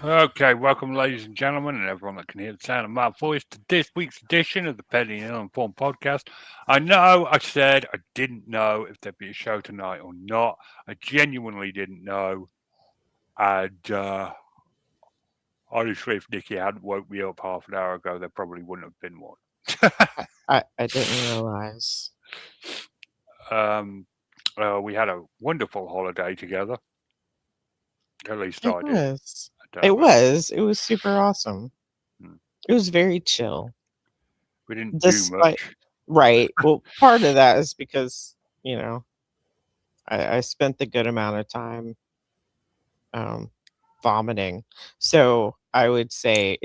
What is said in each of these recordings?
Okay, welcome, ladies and gentlemen, and everyone that can hear the sound of my voice to this week's edition of the Petty and Ill-Informed Podcast. I know I said I didn't know if there'd be a show tonight or not. I genuinely didn't know. And honestly, if Nikki hadn't woke me up half an hour ago, there probably wouldn't have been one. I didn't realize. um, we had a wonderful holiday together. At least It I did. was. I don't know It about was. It was super awesome. you. It was very chill. We didn't do Despite much. right. Well, part of that is because, you know, I spent the good amount of time um vomiting. So I would say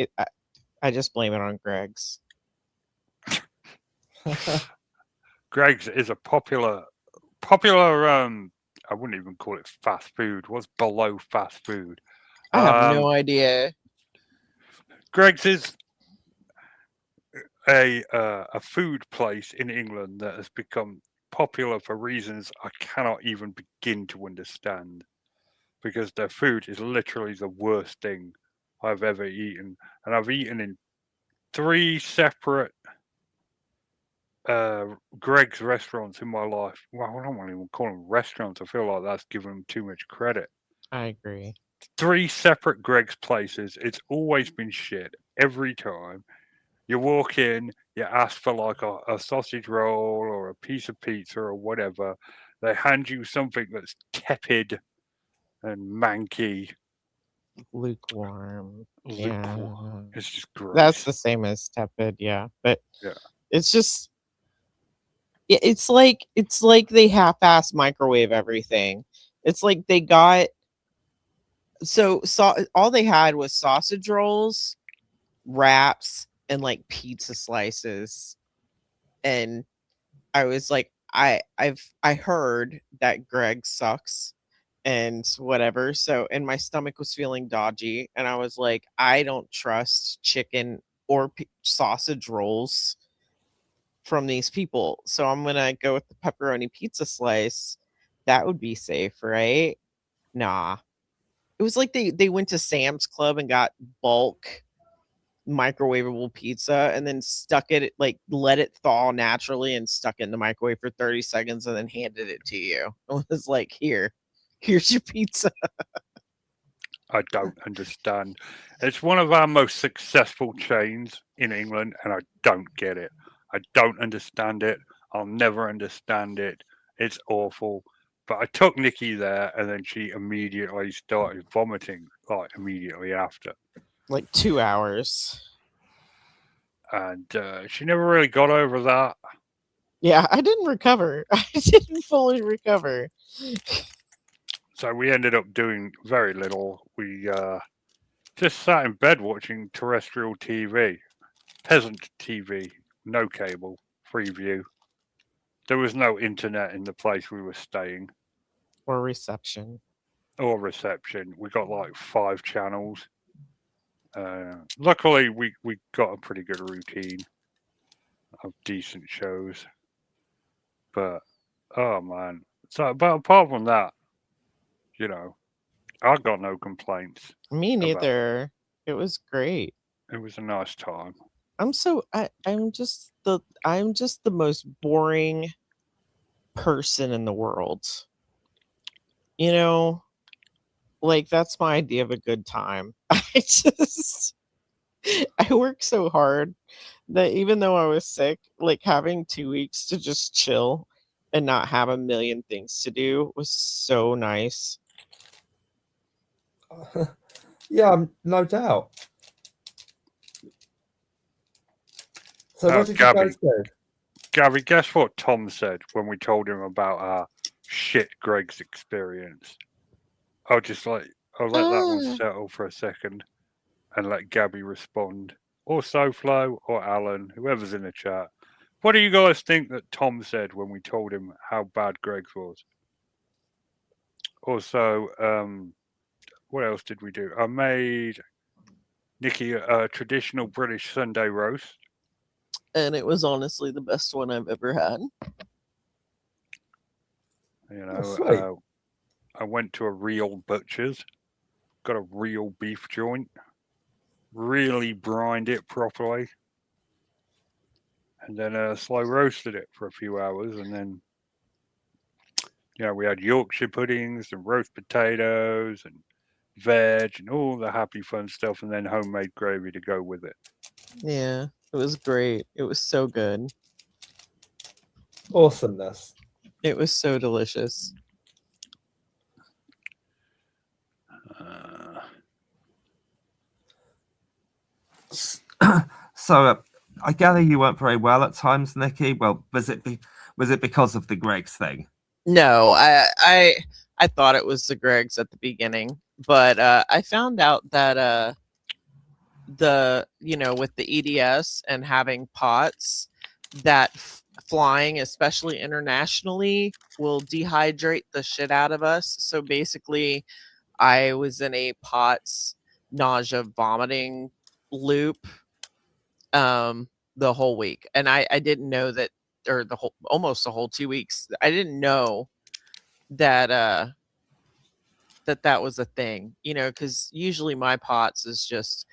I just blame it on Greg's. Greg's is a popular. I wouldn't even call it fast food. What's below fast food? I have Um, no idea. Greg's is a food place in England that has become popular for reasons I cannot even begin to understand. Because their food is literally the worst thing I've ever eaten, and I've eaten in three separate Greg's restaurants in my life. Well, I don't want to even call them restaurants. I feel like that's giving them too much credit. I agree. Three separate Greg's places. It's always been shit every time. You walk in, you ask for like a sausage roll or a piece of pizza or whatever. They hand you something that's tepid and manky, Lukewarm. lukewarm. Yeah. It's just That's gross. the same as tepid, yeah. But Yeah. it's just it's like they half-ass microwave everything. It's like they got all they had was sausage rolls, wraps, and like pizza slices. And I was like, I heard that Greg sucks and whatever. So and my stomach was feeling dodgy, and I was like, I don't trust chicken or sausage rolls from these people. So I'm gonna go with the pepperoni pizza slice. That would be safe, right? Nah. It was like they went to Sam's Club and got bulk microwavable pizza and then stuck it like let it thaw naturally and stuck it in the microwave for 30 seconds and then handed it to you. It was like, here's your pizza. I don't understand. It's one of our most successful chains in England, and I don't get it. I don't understand it. I'll never understand it. It's awful. But I took Nikki there, and then she immediately started vomiting, like immediately after. Like 2 hours. And she never really got over that. Yeah, I didn't recover. I didn't fully recover. So we ended up doing very little. We just sat in bed watching terrestrial TV, peasant TV, no cable, free view. There was no internet in the place we were staying Or reception. or reception. We got like five channels. Luckily, we got a pretty good routine of decent shows. But oh man, so but apart from that, you know, I got no complaints Me about. neither. It was great. It was a nice time. I'm just the most boring person in the world. You know, like that's my idea of a good time. Just I work so hard that even though I was sick, like having 2 weeks to just chill and not have a million things to do was so nice. Yeah, no doubt. So Oh, what did you Gabby, guys do? Gabby, guess what Tom said when we told him about our shit Greg's experience? I'll just like I'll let that one Ah, settle for a second and let Gabby respond, or SoFlo, or Alan, whoever's in the chat. What do you guys think that Tom said when we told him how bad Greg's was? Also, what else did we do? I made Nikki a traditional British Sunday roast. and it was honestly the best one I've ever had. You Oh, know, sweet. I went to a real butcher's got a real beef joint, really brined it properly, and then slow roasted it for a few hours, and then we had Yorkshire puddings and roast potatoes and veg and all the happy fun stuff, and then homemade gravy to go with it. Yeah, it was great. It was so good. Awesomeness. It was so delicious. Uh, So I gather you weren't very well at times, Nikki. Well, was it because of the Greg's thing? No, I thought it was the Gregs at the beginning, but I found out that with the EDS and having POTS, that flying, especially internationally, will dehydrate the shit out of us. So basically, I was in a POTS nausea vomiting loop the whole week, and I didn't know that, or almost the whole 2 weeks. I didn't know that that was a thing, because usually my POTS is just,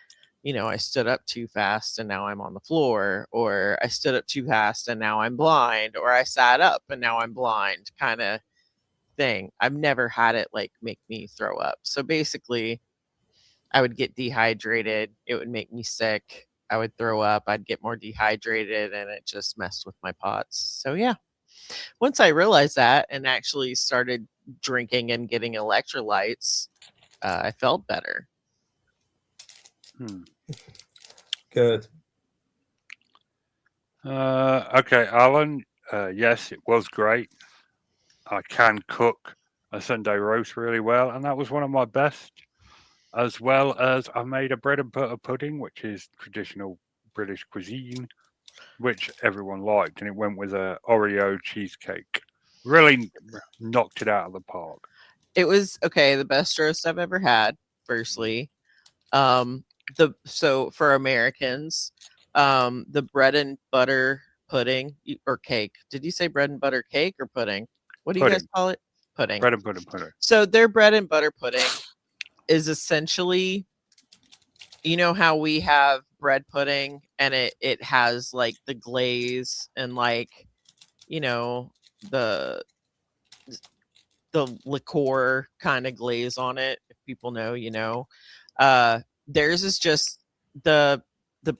I stood up too fast and now I'm on the floor, or I stood up too fast and now I'm blind, or I sat up and now I'm blind kind of thing. I've never had it like make me throw up. So basically, I would get dehydrated, it would make me sick, I would throw up, I'd get more dehydrated, and it just messed with my POTS. So yeah, once I realized that and actually started drinking and getting electrolytes, I felt better. Good. Okay, Alan. Yes, it was great. I can cook a Sunday roast really well, and that was one of my best. As well as I made a bread and butter pudding, which is traditional British cuisine, which everyone liked, and it went with a Oreo cheesecake. Really knocked it out of the park. It was the best roast I've ever had. Firstly, so for Americans, the bread and butter pudding or cake. Did you say bread and butter cake or pudding? What do you guys Pudding. call it? Pudding. Bread and butter pudding. So their bread and butter pudding is essentially, how we have bread pudding and it has like the glaze and like, the liqueur kind of glaze on it. If people know, theirs is just the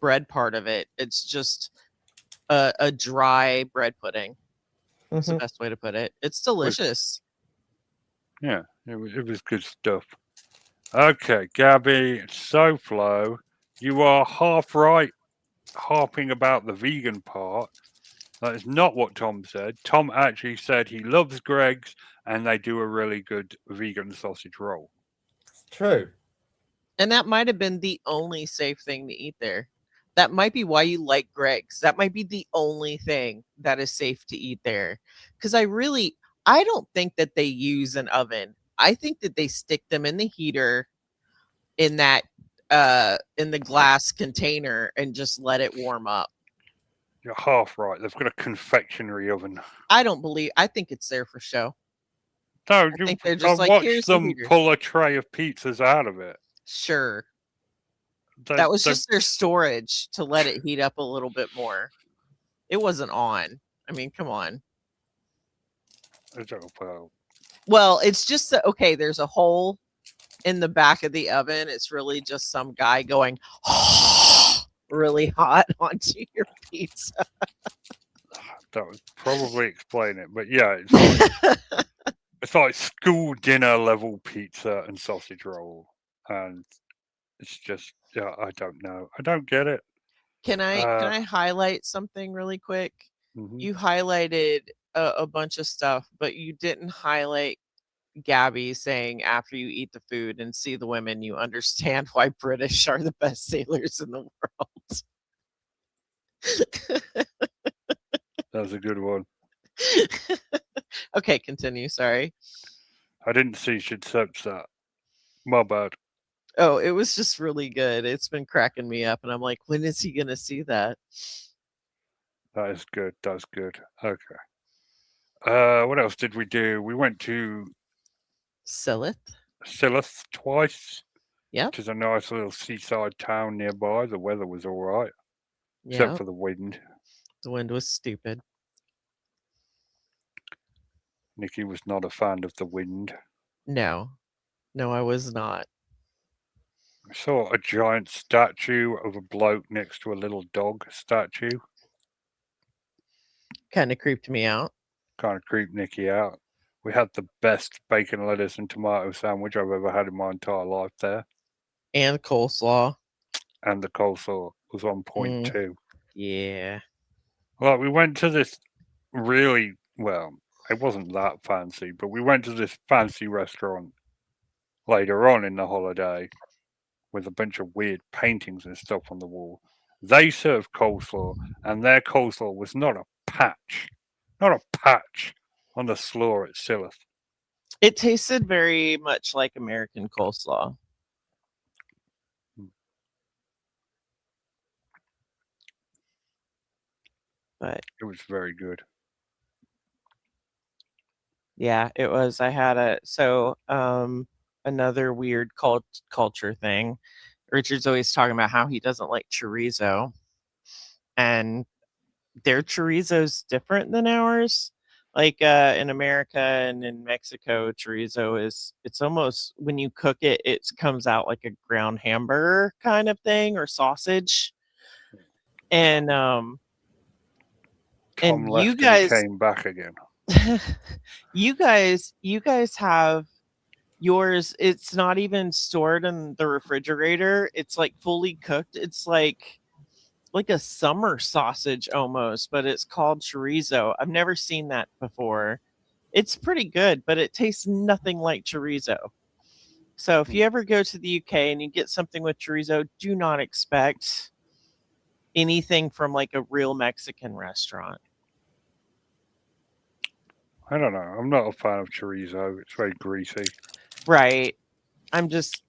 bread part of it. It's just a dry bread pudding. That's the best way to put it. It's delicious. Yeah, it was good stuff. Okay, Gabby, SoFlo, you are half right, harping about the vegan part. That is not what Tom said. Tom actually said he loves Greg's and they do a really good vegan sausage roll. True. And that might have been the only safe thing to eat there. That might be why you like Greg's. That might be the only thing that is safe to eat there. Because I don't think that they use an oven. I think that they stick them in the heater in that in the glass container and just let it warm up. You're half right. They've got a confectionery oven. I think it's there for show. No, I think they're just I like, watched here's the them heater. pull a tray of pizzas out of it. Sure. That was just their storage to let it heat up a little bit more. It wasn't on. I mean, come on. Well, it's just that, there's a hole in the back of the oven. It's really just some guy going really hot onto your pizza. That would probably explain it, but yeah, it's like school dinner level pizza and sausage roll, and it's just I don't know. I don't get it. Can I highlight something really quick? Mm-hmm. You highlighted a bunch of stuff, but you didn't highlight Gabby saying after you eat the food and see the women, you understand why British are the best sailors in the world. That was a good one. Okay, continue. Sorry. I didn't see she'd search that. My bad. Oh, it was just really good. It's been cracking me up, and I'm like, when is he gonna see that? That is good. That's good. Okay. What else did we do? We went to Silith Silith twice. Yep. which is a nice little seaside town nearby. The weather was all right, Yeah. except for the wind. The wind was stupid. Nikki was not a fan of the wind. No. No, I was not. I saw a giant statue of a bloke next to a little dog statue. Kind of creeped me out. Kind of creeped Nikki out. We had the best bacon, lettuce, and tomato sandwich I've ever had in my entire life there. And coleslaw. And the coleslaw was on point too. Yeah. Well, we went to this really, well, it wasn't that fancy, but we went to this fancy restaurant later on in the holiday with a bunch of weird paintings and stuff on the wall. They served coleslaw, and their coleslaw was not a patch on the slaw itself. It tasted very much like American coleslaw. But It was very good. yeah, it was. I had another weird culture thing. Richard's always talking about how he doesn't like chorizo, and their chorizo's different than ours. Like in America and in Mexico, chorizo it's almost, when you cook it, it comes out like a ground hamburger kind of thing, or sausage. And Tom and left you and guys came back again. you guys have yours, it's not even stored in the refrigerator. It's like fully cooked. It's like a summer sausage almost, but it's called chorizo. I've never seen that before. It's pretty good, but it tastes nothing like chorizo. So if you ever go to the UK and you get something with chorizo, do not expect anything from like a real Mexican restaurant. I don't know. I'm not a fan of chorizo. It's very greasy. Right.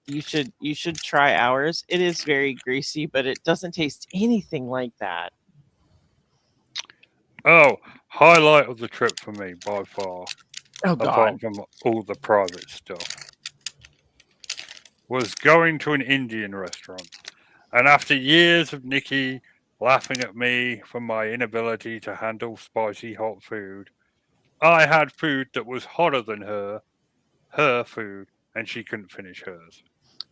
You should try ours. It is very greasy, but it doesn't taste anything like that. Oh, highlight of the trip for me by far, Oh apart from all the private stuff, was going to an Indian restaurant. And after years of Nikki laughing at me for my inability to handle spicy hot food, I had food that was hotter than her food, and she couldn't finish hers.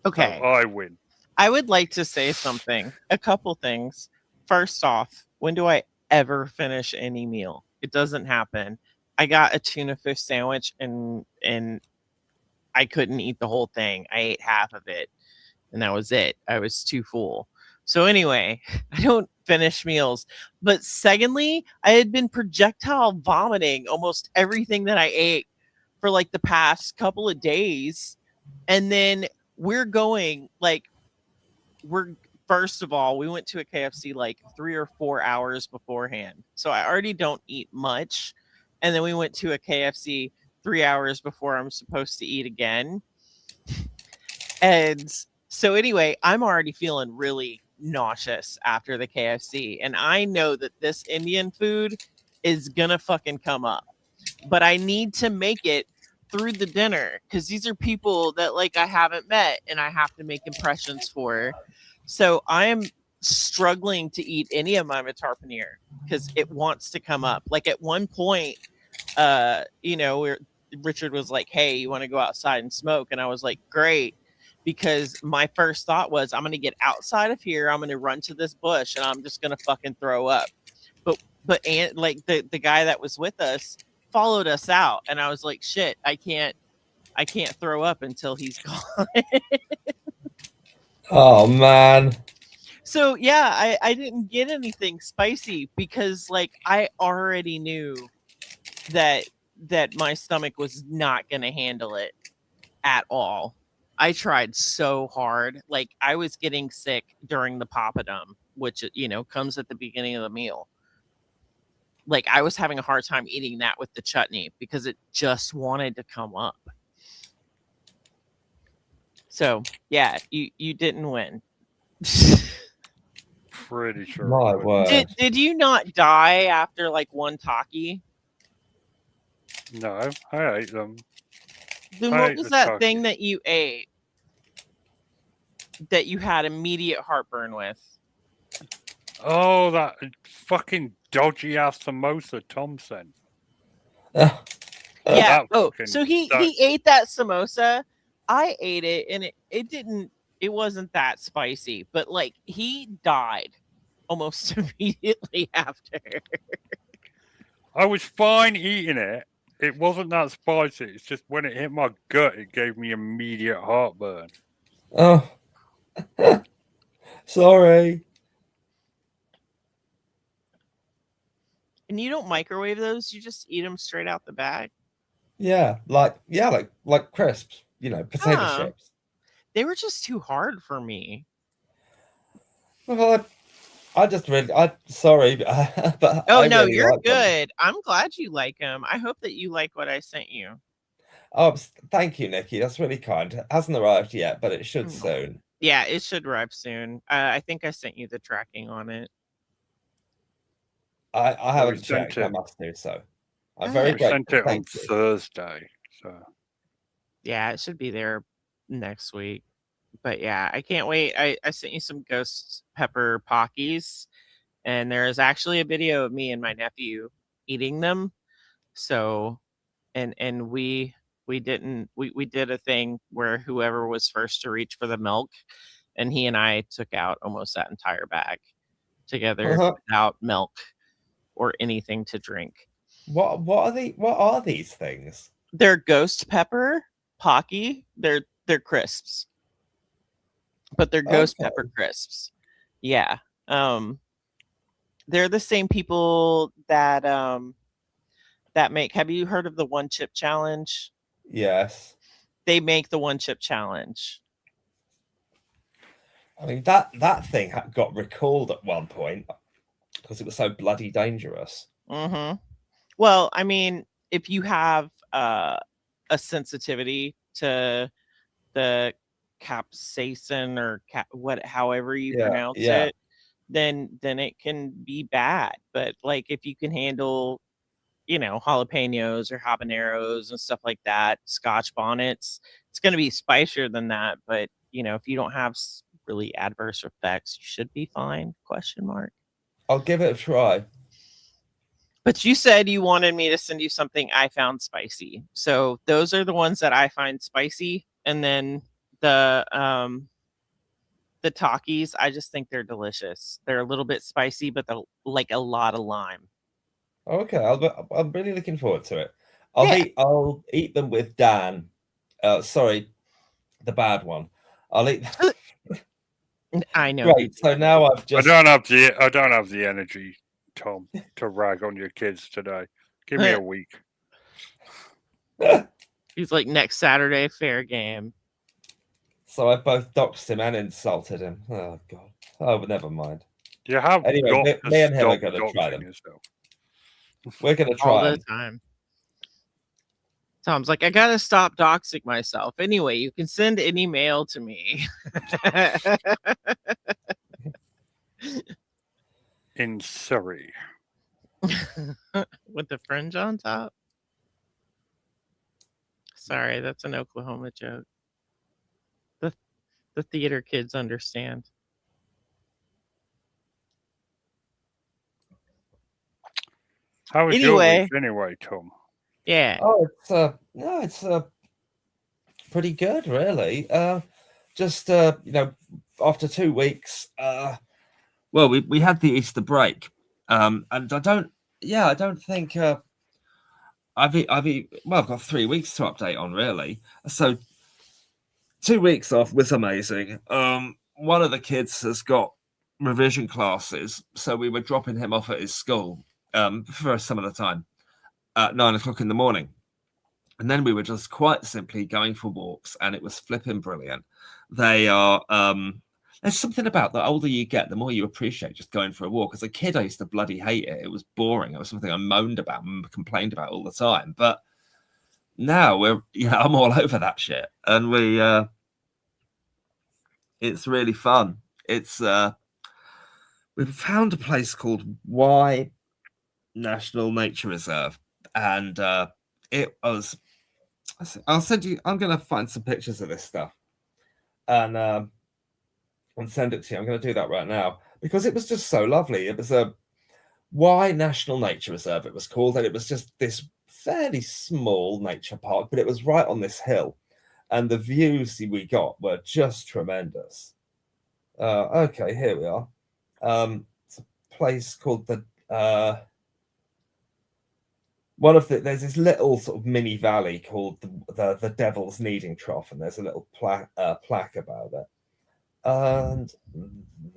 Okay. So I win. I would like to say something. A couple things. First off, when do I ever finish any meal? It doesn't happen. I got a tuna fish sandwich and I couldn't eat the whole thing. I ate half of it and that was it. I was too full. So anyway, I don't finish meals. But secondly, I had been projectile vomiting almost everything that I ate for like the past couple of days. And then first of all, we went to a KFC like 3 or 4 hours beforehand. So I already don't eat much. And then we went to a KFC 3 hours before I'm supposed to eat again. And so anyway, I'm already feeling really nauseous after the KFC. And I know that this Indian food is gonna fucking come up. But I need to make it through the dinner because these are people that like I haven't met and I have to make impressions for. So I am struggling to eat any of my matar paneer because it wants to come up. Like at one point, Richard was like, "Hey, you want to go outside and smoke?" And I was like, "Great," because my first thought was, I'm going to get outside of here, I'm going to run to this bush, and I'm just going to fucking throw up. But like the guy that was with us followed us out, and I was like, "Shit, I can't throw up until he's gone." Oh man. So yeah, I didn't get anything spicy because like I already knew that my stomach was not going to handle it at all. I tried so hard. Like I was getting sick during the papadum, which comes at the beginning of the meal. Like I was having a hard time eating that with the chutney because it just wanted to come up. So yeah, you didn't win. Pretty sure. My word. Did you not die after like one taki? No, I ate them. Then I what ate was the that Takis. thing that you ate? that you had immediate heartburn with? Oh, that fucking dodgy ass samosa Tom sent. Yeah. That Oh, fucking so he sucked. ate that samosa. I ate it, and it wasn't that spicy, but like he died almost immediately after. I was fine eating it. It wasn't that spicy. It's just when it hit my gut, it gave me immediate heartburn. Oh, sorry. And you don't microwave those; you just eat them straight out the bag. Yeah, like crisps. You know, potato Huh. chips. They were just too hard for me. Well, I just really, sorry, but Oh I no, really you're like them. good. I'm glad you like them. I hope that you like what I sent you. Oh, thank you, Nikki. That's really kind. It hasn't arrived yet, but it should Mm. soon. Yeah, it should arrive soon. I think I sent you the tracking on it. I we haven't sent checked. I it. must do so. I'm Ah. very We sent grateful. it on Thank you. Thursday. So Yeah, it should be there next week. But yeah, I can't wait. I sent you some ghost pepper Pockies, and there is actually a video of me and my nephew eating them. So, and we did a thing where whoever was first to reach for the milk, and he and I took out almost that entire bag together without milk or anything to drink. What are these things? They're ghost pepper Pocky. They're crisps, but they're ghost Okay. pepper crisps. Yeah. They're the same people that that make. Have you heard of the one chip challenge? Yes. They make the one chip challenge. I mean that thing got recalled at one point because it was so bloody dangerous. Mm-hmm. Well, I mean, if you have a sensitivity to the capsaicin or however you pronounce Yeah. it, then it can be bad. But like if you can handle, jalapenos or habaneros and stuff like that, Scotch bonnets, it's going to be spicier than that. But if you don't have really adverse effects, you should be fine. Question mark. I'll give it a try. But you said you wanted me to send you something I found spicy. So those are the ones that I find spicy. And then the Takis, I just think they're delicious. They're a little bit spicy, but they're like a lot of lime. Okay, I'm really looking forward to it. Yeah. I'll eat them with Dan. Sorry, the bad one. I'll eat. I know. Great. So now I've just. I don't have the energy, Tom, to rag on your kids today. Give me a week. He's like, next Saturday, fair game. So I both doxed him and insulted him. Oh God. Oh, but never mind. You have Anyway, got me and him are stop going to try doxing them. yourself. We're going to all try the them. time. Tom's like, I gotta stop doxing myself. Anyway, you can send any mail to me. In Surrey. With the fringe on top. Sorry, that's an Oklahoma joke. The theater kids understand. How was your week anyway, Tom? Yeah. Oh, it's pretty good, really. Just after 2 weeks. Well, we had the Easter break, and I don't think I've got 3 weeks to update on, really. So 2 weeks off was amazing. One of the kids has got revision classes, so we were dropping him off at his school for some of the time at 9 o'clock in the morning. And then we were just quite simply going for walks, and it was flipping brilliant. They are there's something about the older you get, the more you appreciate just going for a walk. As a kid, I used to bloody hate it. It was boring. It was something I moaned about and complained about all the time. But now I'm all over that shit, and it's really fun. It's we've found a place called Wye National Nature Reserve, and it was. I'll send you. I'm gonna find some pictures of this stuff, and and send it to you. I'm going to do that right now because it was just so lovely. It was a Wye National Nature Reserve, it was called, and it was just this fairly small nature park, but it was right on this hill, and the views we got were just tremendous. Okay, here we are. It's a place called the there's this little sort of mini valley called the Devil's Kneading Trough, and there's a little plaque about it. And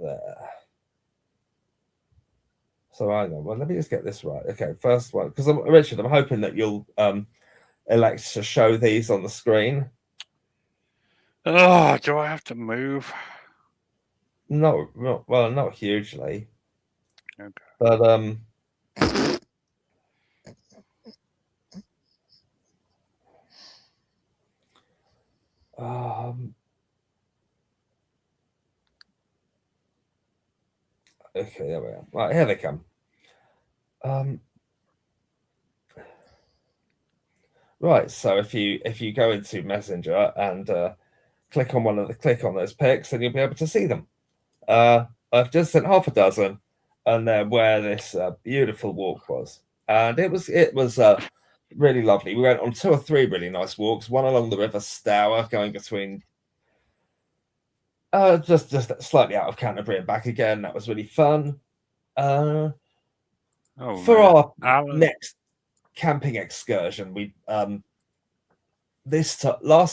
there. So I know. Well, let me just get this right. Okay, first one, because Richard, I'm hoping that you'll elect to show these on the screen. Oh, do I have to move? No, not hugely. Okay. But okay, there we are. Right, here they come. Right, so if you go into Messenger and click on those pics, then you'll be able to see them. I've just sent half a dozen, and they're where this beautiful walk was, and it was really lovely. We went on 2 or 3 really nice walks. One along the River Stour, going between just slightly out of Canterbury and back again. That was really fun. For our next camping excursion, we last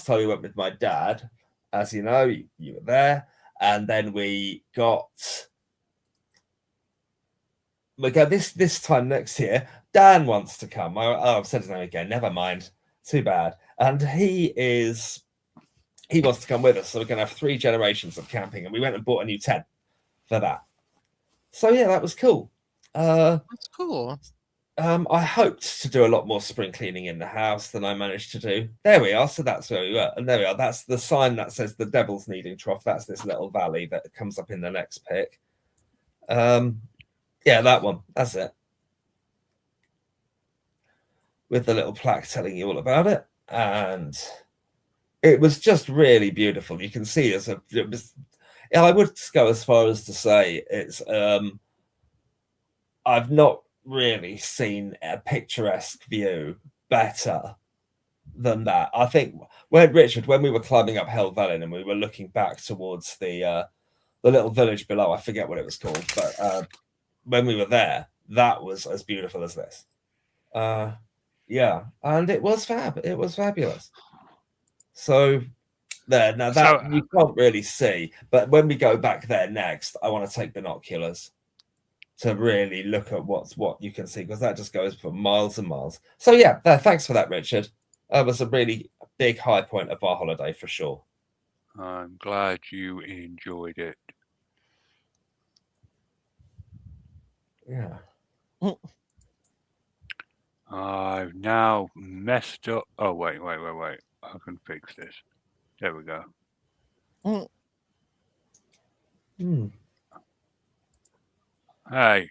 time we went with my dad, as you know, you were there, and then we go this time next year. Dan wants to come. I've said his name again. Never mind. Too bad. And he wants to come with us. So we're going to have 3 generations of camping, and we went and bought a new tent for that. So yeah, that was cool. That's cool. I hoped to do a lot more spring cleaning in the house than I managed to do. There we are. So that's where we were. And there we are. That's the sign that says the Devil's Kneading Trough. That's this little valley that comes up in the next pic. Yeah, that one. That's it. With the little plaque telling you all about it. And it was just really beautiful. You can see I would go as far as to say it's I've not really seen a picturesque view better than that. I think when we were climbing up Helvellyn and we were looking back towards the little village below, I forget what it was called, but when we were there, that was as beautiful as this. Yeah, and it was fab. It was fabulous. So there, now that you can't really see, but when we go back there next, I want to take binoculars to really look at what you can see, because that just goes for miles and miles. So yeah, thanks for that, Richard. That was a really big high point of our holiday for sure. I'm glad you enjoyed it. Yeah. I've now messed up. Oh, wait. I can fix this. There we go. Hey,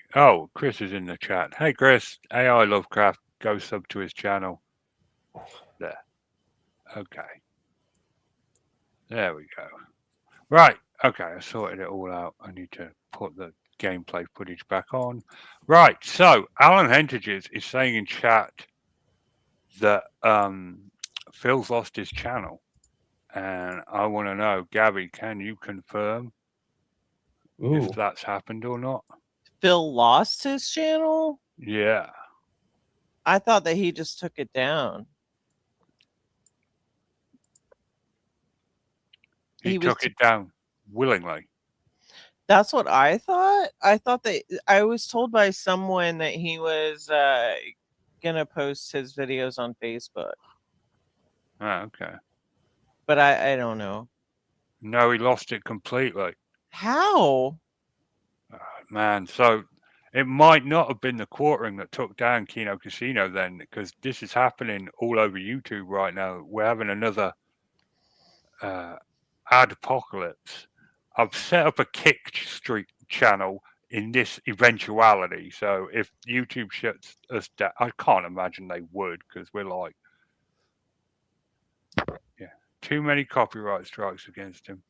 Chris is in the chat. Hey, Chris, AI Lovecraft, go sub to his channel. There. Okay. There we go. Right. Okay, I sorted it all out. I need to put the gameplay footage back on. Right. So, Alan Hentages is saying in chat that Phil's lost his channel. And I want to know, Gabby, can you confirm if that's happened or not? Phil lost his channel? Yeah. I thought that he just took it down. He took it down willingly. That's what I thought. I thought that I was told by someone that he was gonna post his videos on Facebook. Oh, okay. But I don't know. No, he lost it completely. How? Man, so it might not have been the quartering that took down Kino Casino then, because this is happening all over YouTube right now. We're having another ad apocalypse. I've set up a Kick Streak channel in this eventuality. So if YouTube shuts us down, I can't imagine they would, because we're like, too many copyright strikes against him.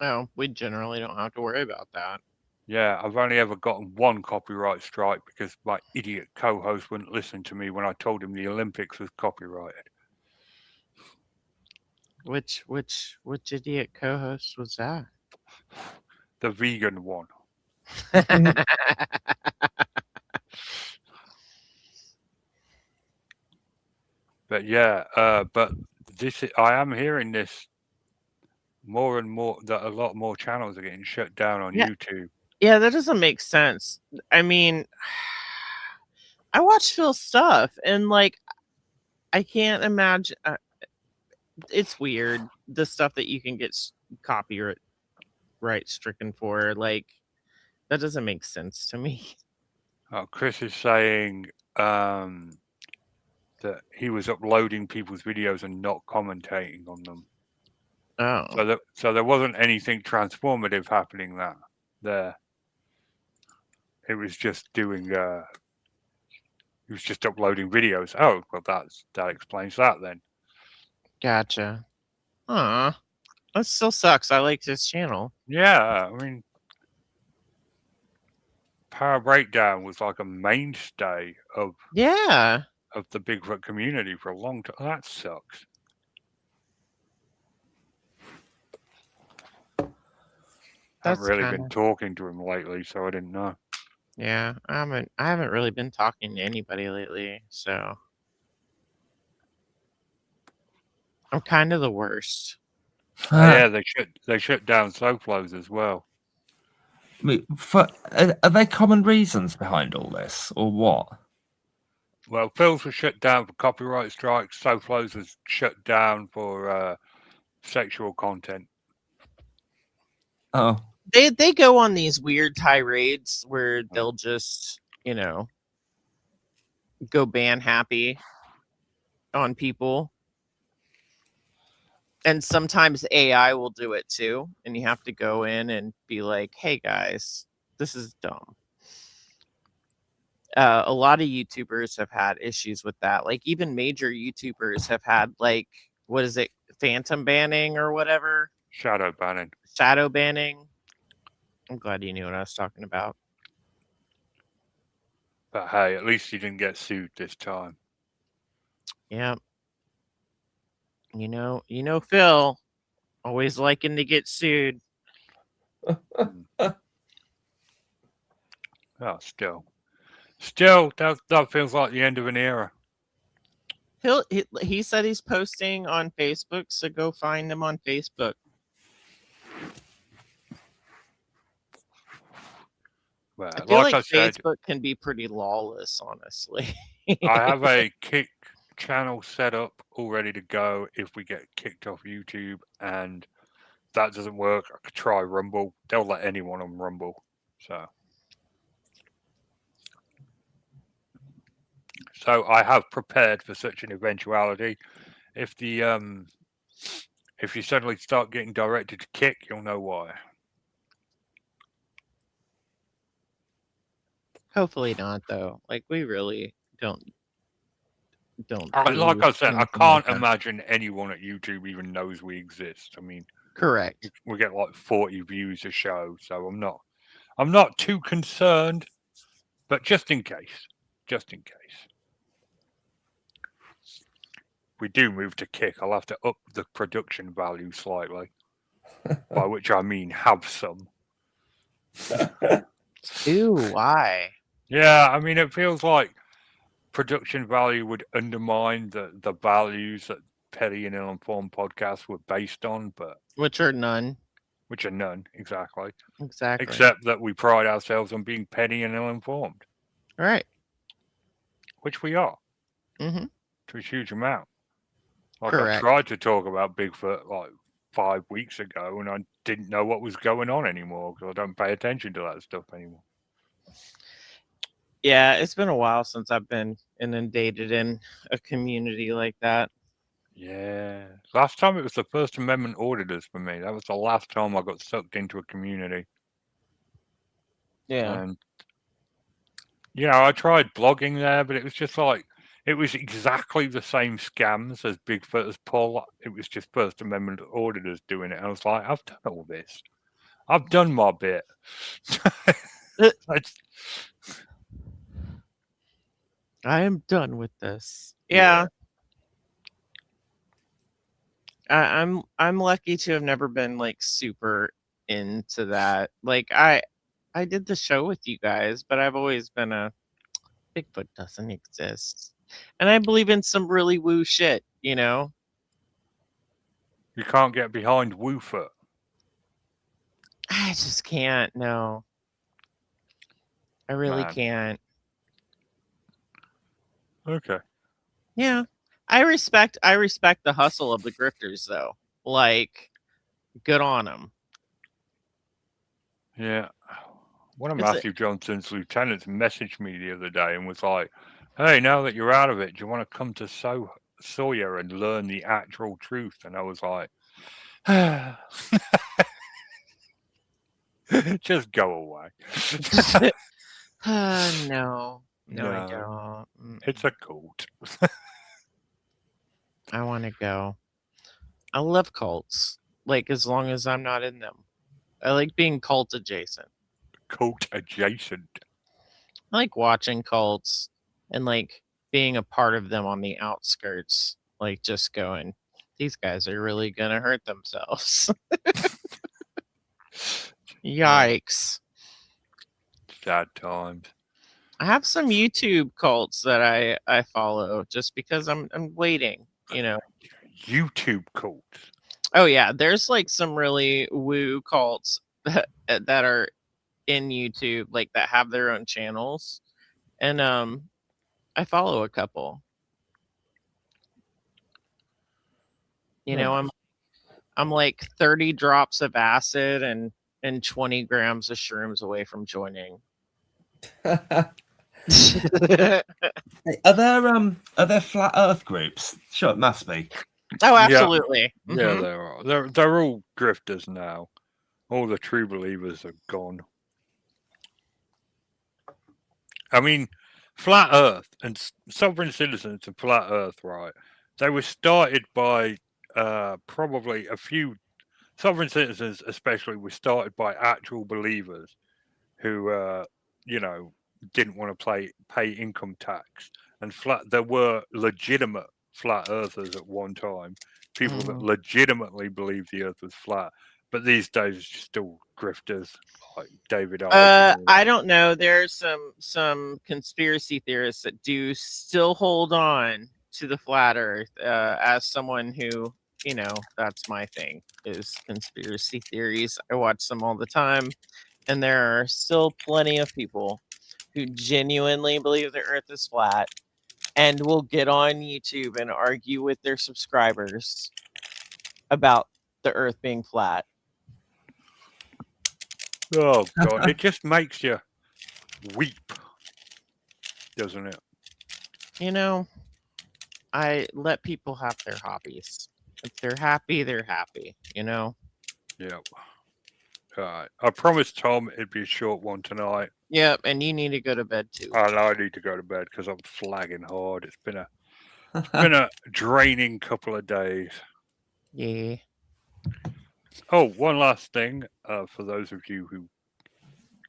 Oh, we generally don't have to worry about that. Yeah, I've only ever gotten one copyright strike because my idiot co-host wouldn't listen to me when I told him the Olympics was copyrighted. Which idiot co-host was that? The vegan one. But yeah, but I am hearing this more and more, that a lot more channels are getting shut down on Yeah. YouTube. Yeah, that doesn't make sense. I mean, I watch Phil's stuff, and like, I can't imagine. It's weird, the stuff that you can get copyright stricken for. Like, that doesn't make sense to me. Chris is saying that he was uploading people's videos and not commentating on them. Oh, So there wasn't anything transformative happening there. It was just doing. He was just uploading videos. Oh, well, that explains that then. gotcha. Aw, that still sucks. I liked his channel. Yeah, I mean, Power Breakdown was like a mainstay of Yeah, the Bigfoot community for a long time. That sucks. I that's haven't really kind been of. talking to him lately, so I didn't know. Yeah, I haven't really been talking to anybody lately, so I'm kind of the worst. Yeah, they shut down Slow Flows as well. I mean, are there common reasons behind all this, or what? Well, Phil's was shut down for copyright strikes. Slow Flows was shut down for sexual content. Oh, They go on these weird tirades where they'll just, go ban happy on people. And sometimes AI will do it too, and you have to go in and be like, "Hey guys, this is dumb." A lot of YouTubers have had issues with that. Like, even major YouTubers have had, like, what is it, phantom banning or whatever, Shadow banning. shadow banning. I'm glad you knew what I was talking about. But hey, at least he didn't get sued this time. Yeah. Phil, always liking to get sued. Oh, still, that feels like the end of an era. He said he's posting on Facebook, so go find him on Facebook. Well, I feel like I said, Facebook can be pretty lawless, honestly. I have a Kick channel set up all ready to go if we get kicked off YouTube, and that doesn't work. I could try Rumble. They'll let anyone on Rumble. So I have prepared for such an eventuality. If you suddenly start getting directed to Kick, you'll know why. Hopefully not, though. Like, we really don't. Like I said, I anything can't like that. imagine anyone at YouTube even knows we exist. I mean, Correct. we get like 40 views a show, so I'm not too concerned. But just in case, we do move to Kick, I'll have to up the production value slightly. By which I mean have some. Ooh, why? Yeah, I mean, it feels like production value would undermine the values that Petty and Ill-Informed podcasts were based on, but Which are none. which are none, exactly. Exactly. Except that we pride ourselves on being petty and ill-informed, Right. which we are Mm-hmm. to a huge amount. Like, Correct. I tried to talk about Bigfoot like 5 weeks ago, and I didn't know what was going on anymore because I don't pay attention to that stuff anymore. Yeah, it's been a while since I've been inundated in a community like that. Yeah. Last time it was the First Amendment auditors for me. That was the last time I got sucked into a community. Yeah. And, I tried blogging there, but it was just like, It was exactly the same scams as Bigfoot as Paul. It was just First Amendment auditors doing it. I was like, I've done all this. I've done my bit. That's- I am done with this. Yeah. I'm lucky to have never been like super into that. Like I did the show with you guys, but I've always been a Bigfoot doesn't exist. And I believe in some really woo shit, you know? You can't get behind Woofoot. I just can't, no. I really Man. can't. Okay. Yeah. I respect the hustle of the grifters though. Like good on them. Yeah. One of Is it- Matthew Johnson's lieutenants messaged me the other day and was like, hey, now that you're out of it, do you want to come to Sawyer and learn the actual truth? And I was like, just go away. no. No, I No. don't. It's a cult. I want to go. I love cults. Like as long as I'm not in them. I like being cult adjacent. Cult adjacent. I like watching cults and like being a part of them on the outskirts. Like just going, these guys are really gonna hurt themselves. Yikes. Sad times. I have some YouTube cults that I follow just because I'm waiting, you know. YouTube cults. Oh yeah, there's like some really woo cults that are in YouTube, like that have their own channels, and I follow a couple. You know, I'm like 30 drops of acid and 20 grams of shrooms away from joining. Are there flat Earth groups? Sure, it must be. Oh, Yeah. absolutely. Yeah, Mhm. there are. They're all grifters now. All the true believers are gone. I mean, Flat Earth and sovereign citizens and Flat Earth, right? They were started by probably a few sovereign citizens, especially, were started by actual believers who, you know, didn't want to pay income tax. And there were legitimate flat earthers at one time, people that Mhm. legitimately believed the Earth was flat. But these days, it's still grifters like David Icke. and all I that. don't know. There's some conspiracy theorists that do still hold on to the flat Earth. As someone who, you know, that's my thing is conspiracy theories. I watch them all the time, and there are still plenty of people who genuinely believe the Earth is flat and will get on YouTube and argue with their subscribers about the Earth being flat. Oh God, it just makes you weep, doesn't it? You know, I let people have their hobbies. If they're happy, they're happy, you know? Yep. All right. I promised Tom it'd be a short one tonight. Yep, and you need to go to bed too. And I need to go to bed because I'm flagging hard. It's been a draining couple of days. Yeah. Oh, one last thing for those of you who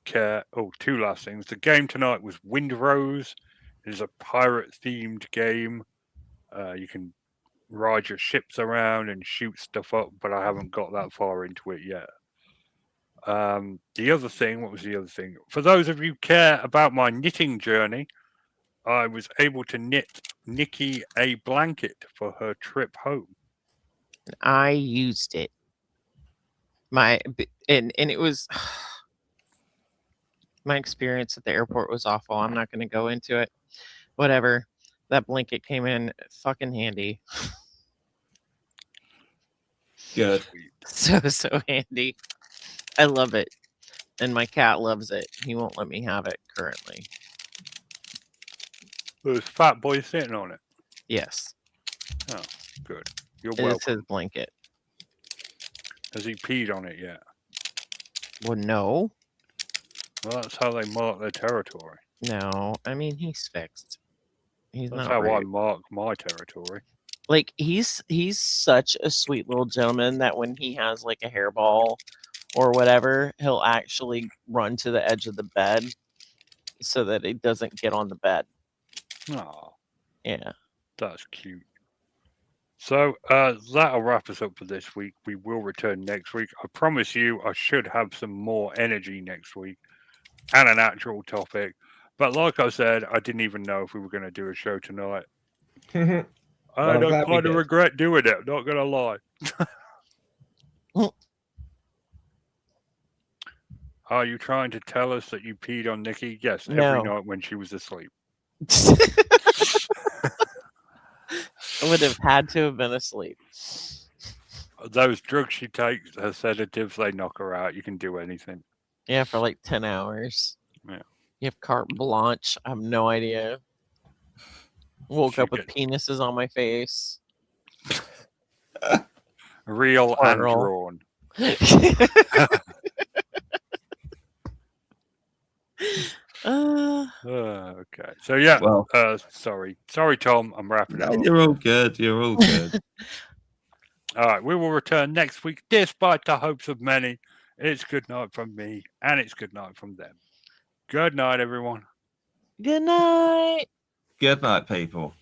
care. Oh, two last things. The game tonight was Windrose. It is a pirate-themed game. You can ride your ships around and shoot stuff up, but I haven't got that far into it yet. The other thing, what was the other thing? For those of you who care about my knitting journey, I was able to knit Nikki a blanket for her trip home. I used it. And it was my experience at the airport was awful. I'm not going to go into it. Whatever. That blanket came in fucking handy. Good. Sweet. So handy. I love it. And my cat loves it. He won't let me have it currently. There's Fat Boy sitting on it. Yes. Good. You're It is welcome. his blanket. Has he peed on it yet? Well, no. Well, that's how they mark their territory. No. I mean, he's fixed. He's That's not how I rude. mark my territory. Like he's such a sweet little gentleman that when he has like a hairball or whatever, he'll actually run to the edge of the bed so that it doesn't get on the bed. Oh, Yeah. that's cute. So that'll wrap us up for this week. We will return next week. I promise you I should have some more energy next week and an actual topic. But like I said, I didn't even know if we were going to do a show tonight. I'm And I glad we kind of did. regret doing it, not going to lie. Are you trying to tell us that you peed on Nikki? Yes, every No. night when she was asleep. I would have had to have been asleep. Those drugs she takes, her sedatives, they knock her out. You can do anything. Yeah, for like 10 hours. Yeah. You have carte blanche. I have no idea. Woke She up with penises on my face. Real and Plural. drawn. Okay. So yeah. Well, Sorry, Tom. I'm wrapping it no, up. you're all good. You're all good. All right. We will return next week, despite the hopes of many. It's good night from me, and it's good night from them. Good night, everyone. Good night. Good night, people.